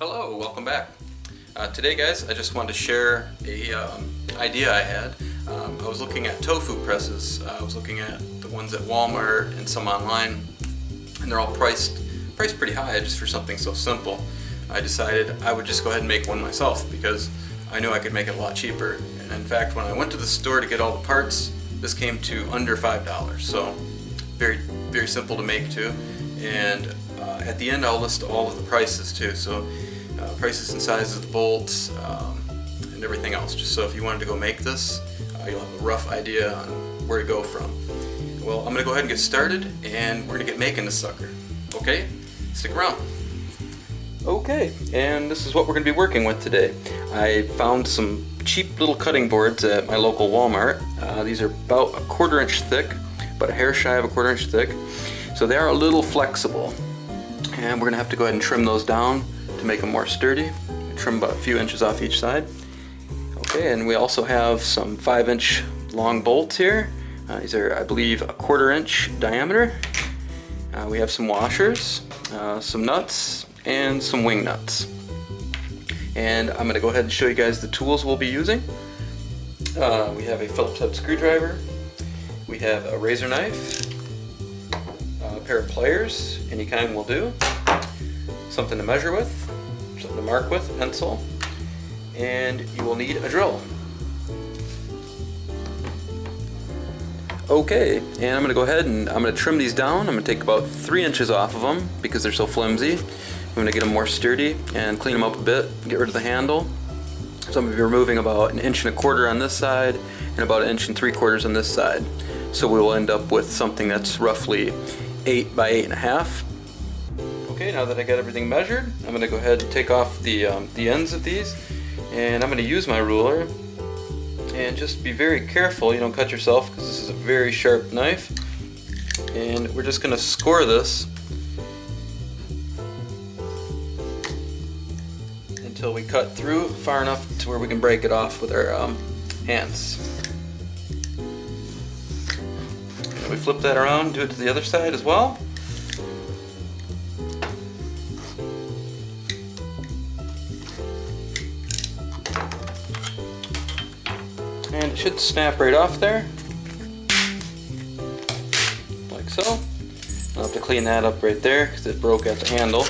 Hello, welcome back. Today guys, I just wanted to share a idea I had. I was looking at tofu presses. I was looking at the ones at Walmart and some online, and they're all priced pretty high just for something so simple. I decided I would just go ahead and make one myself because I knew I could make it a lot cheaper. And in fact, when I went to the store to get all the parts, this came to under $5. So very simple to make too. And at the end I'll list all of the prices too. So prices and sizes of the bolts and everything else, just so if you wanted to go make this, you'll have a rough idea on where to go from. Well, I'm going to go ahead and get started, and we're going to get making this sucker. Okay? Stick around. Okay, and this is what we're going to be working with today. I found some cheap little cutting boards at my local Walmart. These are about a 1/4 inch thick, about a hair shy of a 1/4 inch thick. So they are a little flexible, and we're going to have to go ahead and trim those down to make them more sturdy. Trim about a few inches off each side. Okay, and we also have some 5-inch long bolts here. These are, I believe, a 1/4 inch diameter. We have some washers, some nuts, and some wing nuts. And I'm going to go ahead and show you guys the tools we'll be using. We have a Phillips head screwdriver. We have a razor knife, a pair of pliers, any kind will do, something to measure with, something to mark with, a pencil, and you will need a drill. Okay, and I'm going to go ahead and I'm going to trim these down. I'm going to take about 3 inches off of them because they're so flimsy. I'm going to get them more sturdy and clean them up a bit, get rid of the handle. So I'm going to be removing about 1.25 inches on this side and about 1 3/4 inches on this side. So we will end up with something that's roughly 8 by 8.5. Okay, now that I got everything measured, I'm going to go ahead and take off the ends of these, and I'm going to use my ruler. And just be very careful you don't cut yourself, because this is a very sharp knife. And we're just going to score this until we cut through far enough to where we can break it off with our hands. And we flip that around, do it to the other side as well. And it should snap right off there, like so. I'll have to clean that up right there because it broke at the handle.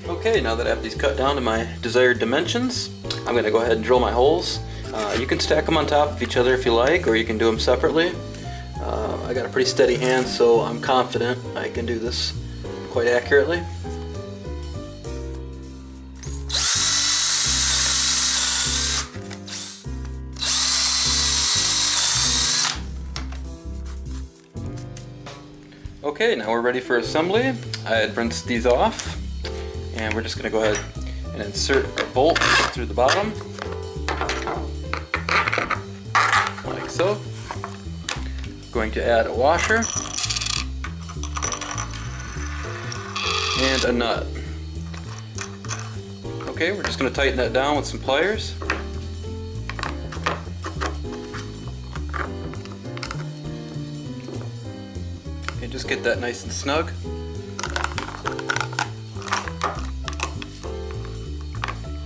Okay, now that I have these cut down to my desired dimensions, I'm going to go ahead and drill my holes. You can stack them on top of each other if you like, or you can do them separately. I got a pretty steady hand, so I'm confident I can do this quite accurately. Okay, now we're ready for assembly. I had rinsed these off, and we're just going to go ahead and insert our bolt through the bottom, like so. Going to add a washer and a nut. Okay, we're just going to tighten that down with some pliers. And just get that nice and snug.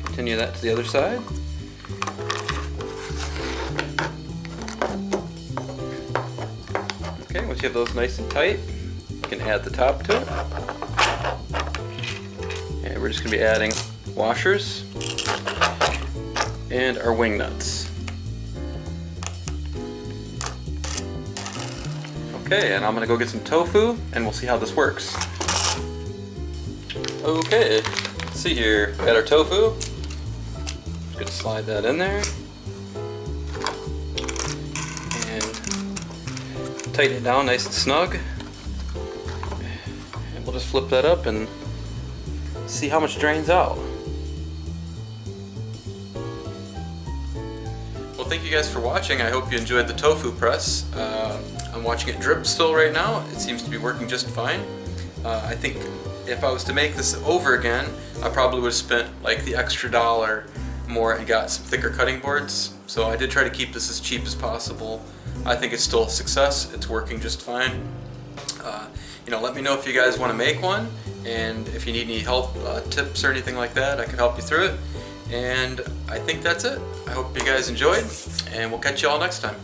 Continue that to the other side. Okay, once you have those nice and tight, you can add the top to it. And we're just going to be adding washers and our wing nuts. Okay, and I'm going to go get some tofu, and we'll see how this works. Okay, let's see here. We got our tofu. Just going to slide that in there. And tighten it down nice and snug. And we'll just flip that up and see how much drains out. Well, thank you guys for watching. I hope you enjoyed the tofu press. I'm watching it drip still right now. It seems to be working just fine. I think if I was to make this over again, I probably would have spent like the extra $1 more and got some thicker cutting boards. So I did try to keep this as cheap as possible. I think it's still a success. It's working just fine. Let me know if you guys want to make one, And if you need any help, tips or anything like that, I can help you through it. And I think that's it. I hope you guys enjoyed, and we'll catch you all next time.